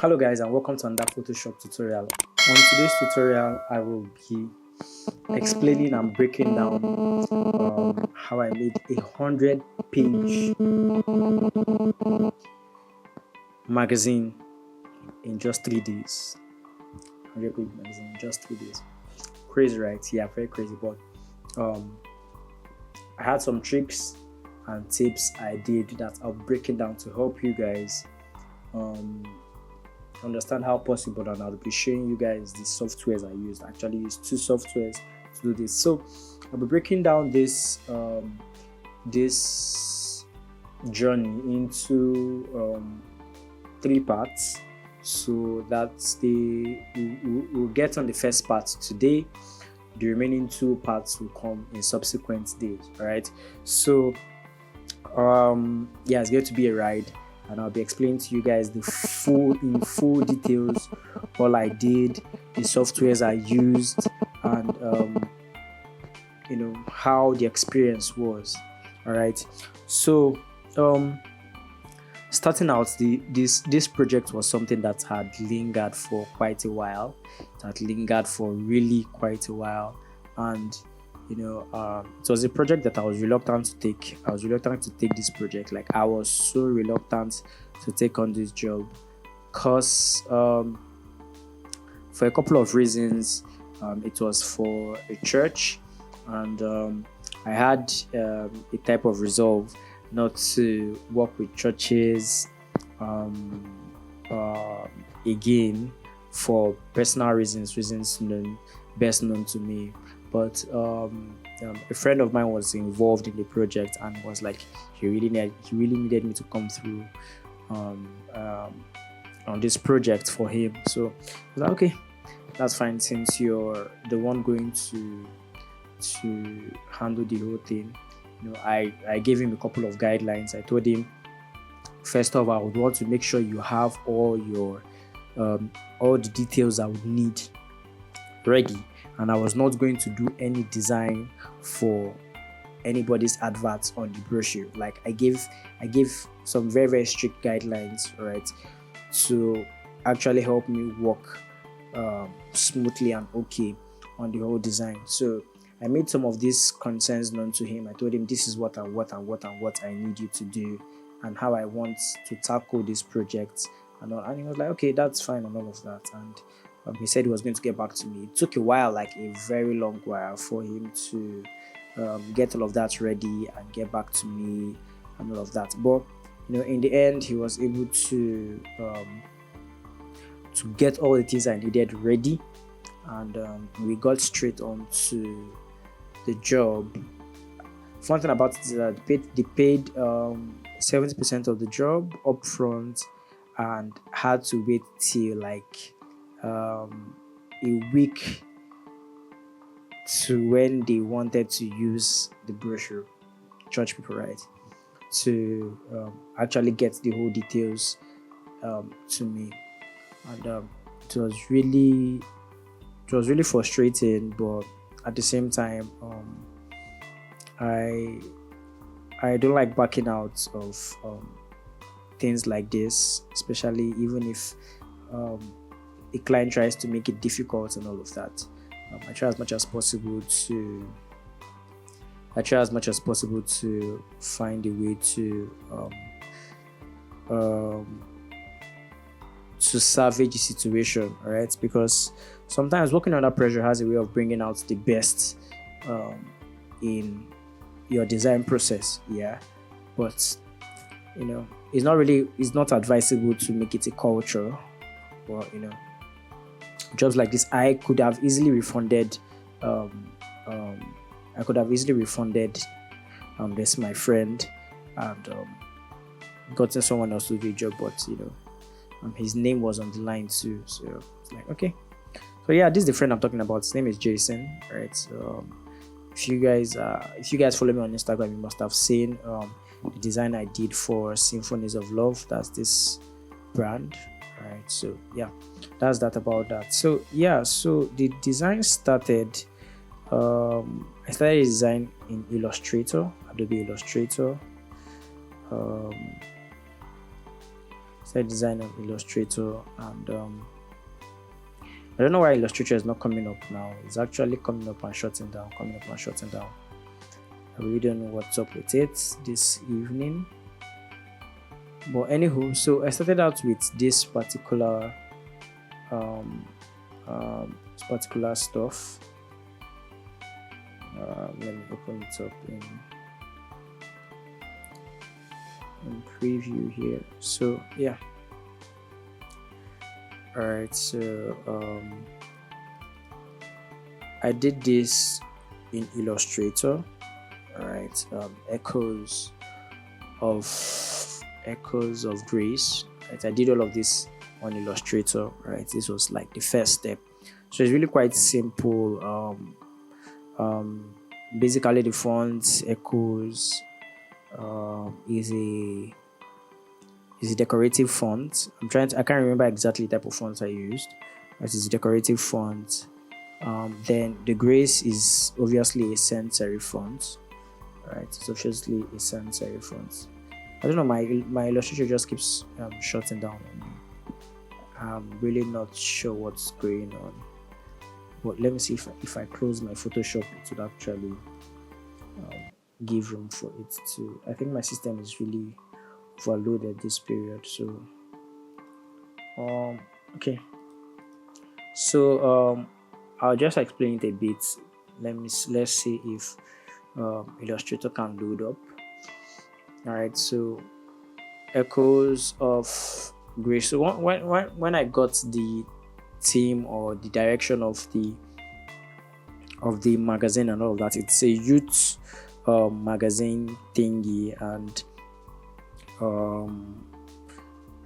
Hello guys and welcome to another Photoshop tutorial. On today's tutorial I will be explaining and breaking down how I made 100-page magazine in just 3 days. 100-page magazine in just 3 days. Crazy, right? Yeah, very crazy. But I had some tricks and tips I did that I'll break it down to help you guys understand how possible, and I'll be showing you guys the softwares I used. I actually used 2 softwares to do this. So I'll be breaking down this this journey into 3 parts, so that we'll get on the first part today. The remaining 2 parts will come in subsequent days. All right, so yeah, it's going to be a ride, and I'll be explaining to you guys the full details, all I did, the softwares I used, and how the experience was. All right, so starting out, this project was something that had lingered for quite a while. That lingered for really quite a while, and it was a project that I was reluctant to take. I was reluctant to take this project. Like, I was so reluctant to take on this job because for a couple of reasons. It was for a church, and I had a type of resolve not to work with churches again, for personal reasons best known to me. But a friend of mine was involved in the project and was like, he really needed me to come through on this project for him. So I was like, okay, that's fine, since you're the one going to handle the whole thing. I gave him a couple of guidelines. I told him, first off, I would want to make sure you have all the details I would need ready, and I was not going to do any design for anybody's adverts on the brochure. Like, I gave some very, very strict guidelines, right, to actually help me work smoothly and okay on the whole design. So I made some of these concerns known to him. I told him, this is what I need you to do, and how I want to tackle this project, and he was like, okay, that's fine, and all of that. And he said he was going to get back to me. It took a while, like a very long while, for him to get all of that ready and get back to me and all of that. But in the end, he was able to get all the things I needed ready, and we got straight on to the job. Fun thing about it is that they paid 70% of the job up front, and had to wait till like a week to when they wanted to use the brochure, church people, right, to actually get the whole details to me. And it was really frustrating, but at the same time, I don't like backing out of things like this, especially even if a client tries to make it difficult and all of that. I try as much as possible to find a way to salvage the situation, right? Because sometimes working under pressure has a way of bringing out the best in your design process, yeah. But it's not advisable to make it a culture. But jobs like this, I could have easily refunded this my friend, and gotten someone else to do the job. But his name was on the line too, so it's like, okay. So yeah, this is the friend I'm talking about. His name is Jason, right? So if you guys follow me on Instagram, you must have seen the design I did for Symphonies of Love. That's this brand, right? So yeah, that's that about that. So yeah, so the design started. I started design in Illustrator, Adobe Illustrator. started design on Illustrator, and I don't know why Illustrator is not coming up now. It's actually coming up and shutting down, coming up and shutting down. I really don't know what's up with it this evening. But anywho, so I started out with this particular stuff. Let me open it up in preview here. So yeah. Alright, so I did this in Illustrator. Alright, echoes of grace. Right, I did all of this on Illustrator. Right, this was like the first step. So it's really quite simple. Basically the font echoes is a decorative font. I can't remember exactly the type of font I used, but it's a decorative font. Then the grace is obviously a sans serif font. Right, it's obviously a sans serif font. I don't know, my Illustrator just keeps shutting down on me. I'm really not sure what's going on. But let me see if I close my Photoshop, it would actually give room for it to. I think my system is really overloaded this period. So okay. So I'll just explain it a bit. Let's see if Illustrator can load up. Alright, so echoes of grace. So when I got the theme or the direction of the magazine and all of that, it's a youth magazine thingy, and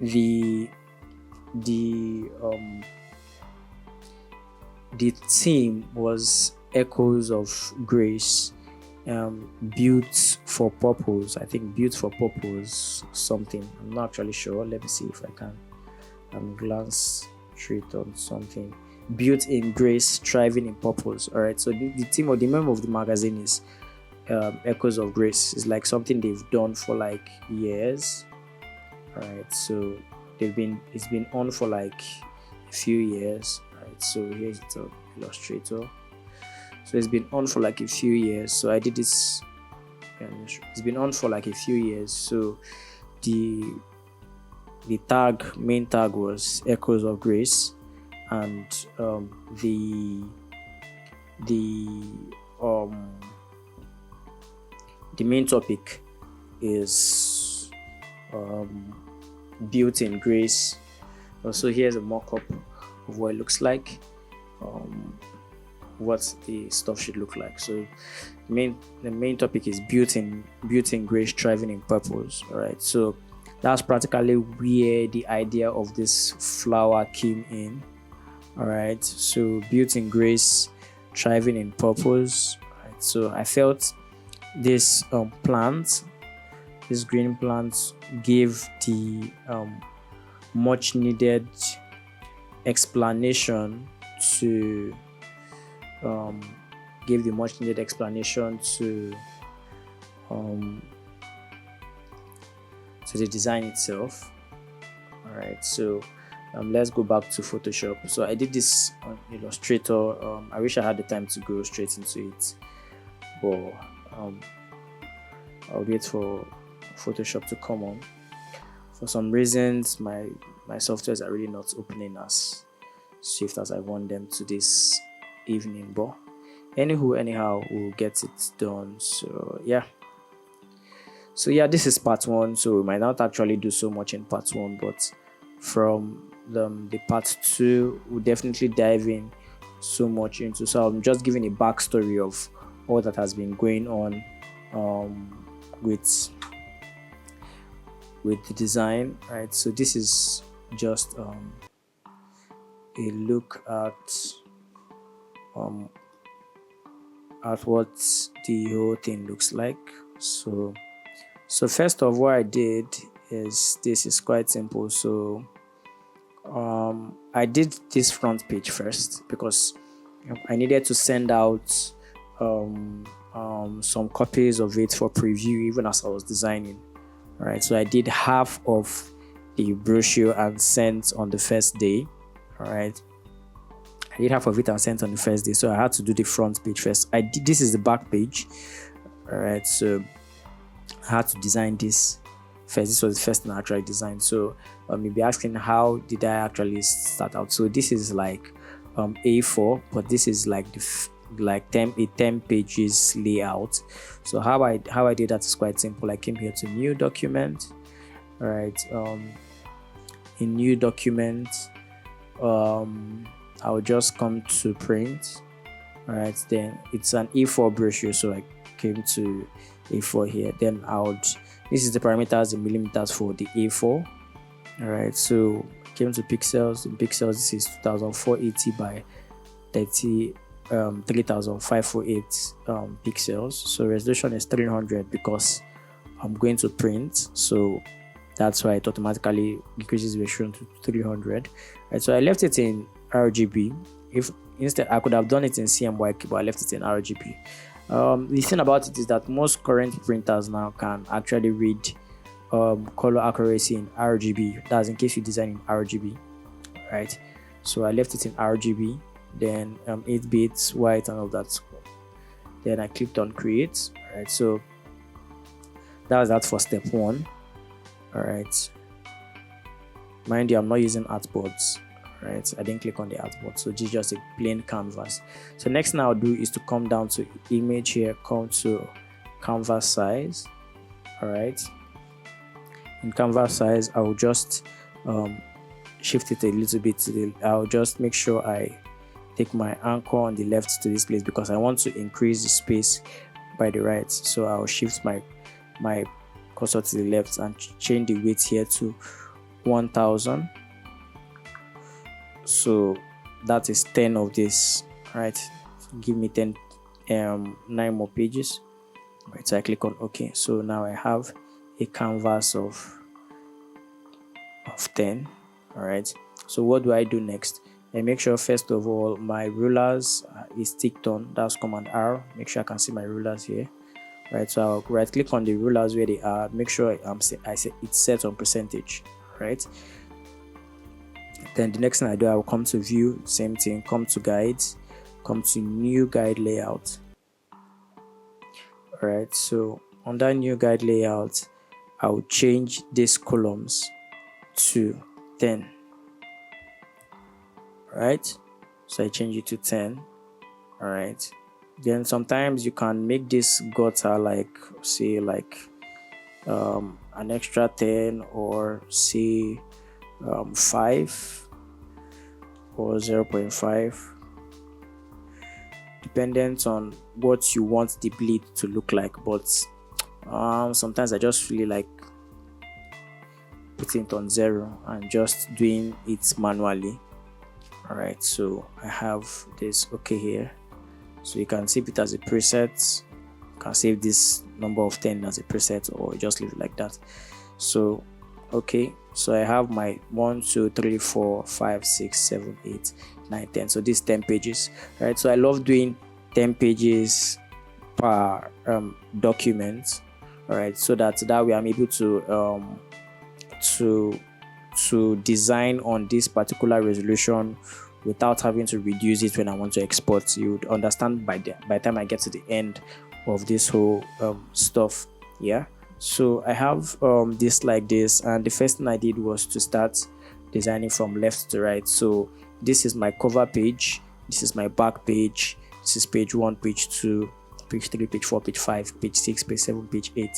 the theme was echoes of grace. Built for purpose. I think built for purpose something. I'm not actually sure. Let me see if I can glance straight on something. Built in grace, thriving in purpose. All right. So the theme or the name of the magazine is Echoes of Grace. It's like something they've done for like years. All right. So it's been on for like a few years. All right. So here's the Illustrator. So it's been on for like a few years. So I did this. It's been on for like a few years. So the main tag was Echoes of Grace, and the main topic is built in grace. So here's a mock-up of what it looks like. What the stuff should look like. So the main topic is built in grace, thriving in purpose. All right, so that's practically where the idea of this flower came in. All right, so built in grace, thriving in purpose. All right, so I felt this green plant gave the much needed explanation to the design itself. All right, so let's go back to Photoshop. So I did this on Illustrator. I wish I had the time to go straight into it, but I'll wait for Photoshop to come on. For some reasons, my softwares are really not opening as swift as I want them to this evening, but anyhow, we'll get it done. So yeah, this is part one. So we might not actually do so much in part one, but from the part two, we'll definitely dive in so much into. So I'm just giving a backstory of all that has been going on with the design. Right, so this is just a look at what the whole thing looks like. So first of what I did is, this is quite simple. So I did this front page first because I needed to send out some copies of it for preview even as I was designing. Right, so I did half of the brochure and sent on the first day. All right, I did half of it and sent on the first day, so I had to do the front page first. I did this is the back page. All right, so I had to design this first. This was the first thing I actually designed. So you'll be asking, how did I actually start out? So this is like A4, but this is like the 10 pages layout. So how I did that is quite simple. I came here to new document. All right, in new document, I'll just come to print. All right, then it's an A4 brochure, so I came to A4 here. Then this is the parameters in millimeters for the A4. All right, so came to pixels. In pixels, this is 2480 by 3548 pixels. So resolution is 300 because I'm going to print, so that's why it automatically increases the resolution to 300. Right, so I left it in RGB. If instead I could have done it in CMYK, but I left it in RGB. The thing about it is that most current printers now can actually read color accuracy in RGB. That's in case you design in RGB, right? So I left it in RGB, then 8 bits, white, and all that. Then I clicked on create. All right, so that was that for step 1. All right, mind you, I'm not using artboards. Right, I didn't click on the artboard, so this is just a plain canvas. So next thing I'll do is to come down to image here, come to canvas size. All right, in canvas size, I will just shift it a little bit to I'll just make sure I take my anchor on the left to this place because I want to increase the space by the right. So I'll shift my cursor to the left and change the weight here to 1000. So that is 10 of this. All right, give me 9 more pages. All right, so I click on OK. So now I have a canvas of 10. All right, so what do I do next? I make sure first of all my rulers is ticked on. That's Command R. Make sure I can see my rulers here. All right, so I'll right click on the rulers where they are. Make sure I say it's set on percentage. Right. Then the next thing I do, I will come to view, same thing, come to guides, come to new guide layout. All right, so under new guide layout, I will change these columns to 10. All right, so I change it to 10. All right, then sometimes you can make this gutter like say like an extra 10 or say 5 or 0.5, dependent on what you want the bleed to look like. But sometimes I just really like putting it on 0 and just doing it manually. All right, so I have this OK here, so you can save it as a preset. You can save this number of 10 as a preset or just leave it like that. So okay, so I have my 1 2 3 4 5 6 7 8 9 10. So this 10 pages. Right, so I love doing 10 pages per document. All right, so that way I'm able to design on this particular resolution without having to reduce it when I want to export. You would understand by the time I get to the end of this whole stuff. Yeah, so I have this like this, and the first thing I did was to start designing from left to right. So this is my cover page, this is my back page, this is page 1, page 2, page 3, page 4, page 5, page 6, page 7, page 8.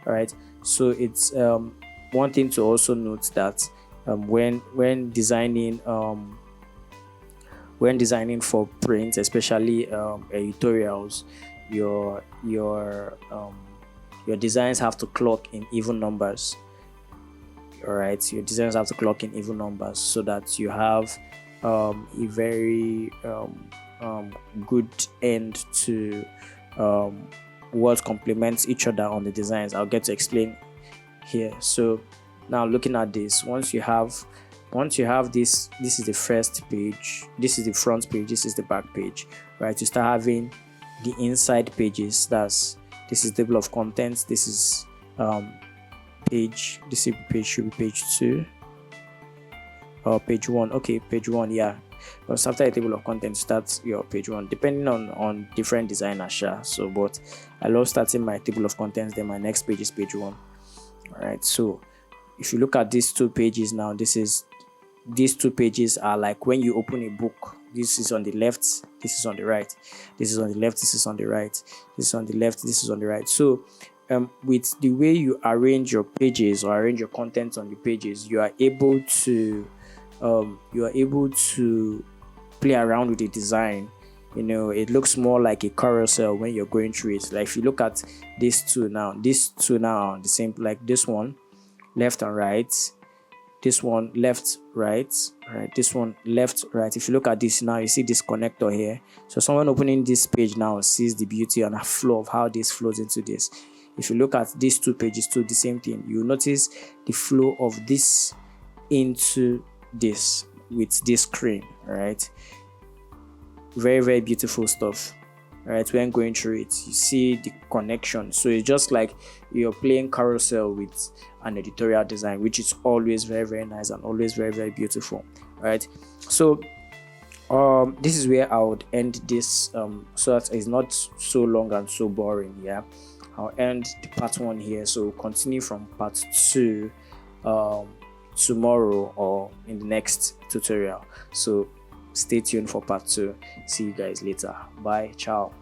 All right, so it's one thing to also note that when designing for print, especially editorials, your designs have to clock in even numbers. All right, your designs have to clock in even numbers so that you have a very good end to what complements each other on the designs. I'll get to explain here. So now looking at this, once you have this is the first page, this is the front page, this is the back page. Right, you start having the inside pages. This is table of contents, this is page, this is page should be page 2. page one. Okay, page one, yeah. Because after a table of contents, starts your page one, depending on different designers, sure. So, but I love starting my table of contents, then my next page is page one. All right. So, if you look at these two pages now, these two pages are like when you open a book. This is on the left, this is on the right. This is on the left, this is on the right. This is on the left, this is on the right. So, with the way you arrange your pages or arrange your content on the pages, you are able to play around with the design. It looks more like a carousel when you're going through it. Like if you look at these two now are the same, like this one left and right, this one left, right, this one left, right. If you look at this now, you see this connector here. So someone opening this page now sees the beauty and the flow of how this flows into this. If you look at these two pages too, the same thing. You notice the flow of this into this with this screen, right? Very, very beautiful stuff, right? When going through it, you see the connection. So it's just like you're playing carousel with an editorial design, which is always very, very nice and always very, very beautiful, right? So this is where I would end this, so that it's not so long and so boring. Yeah, I'll end the part one here. So we'll continue from part two tomorrow or in the next tutorial. So stay tuned for part two. See you guys later. Bye. Ciao.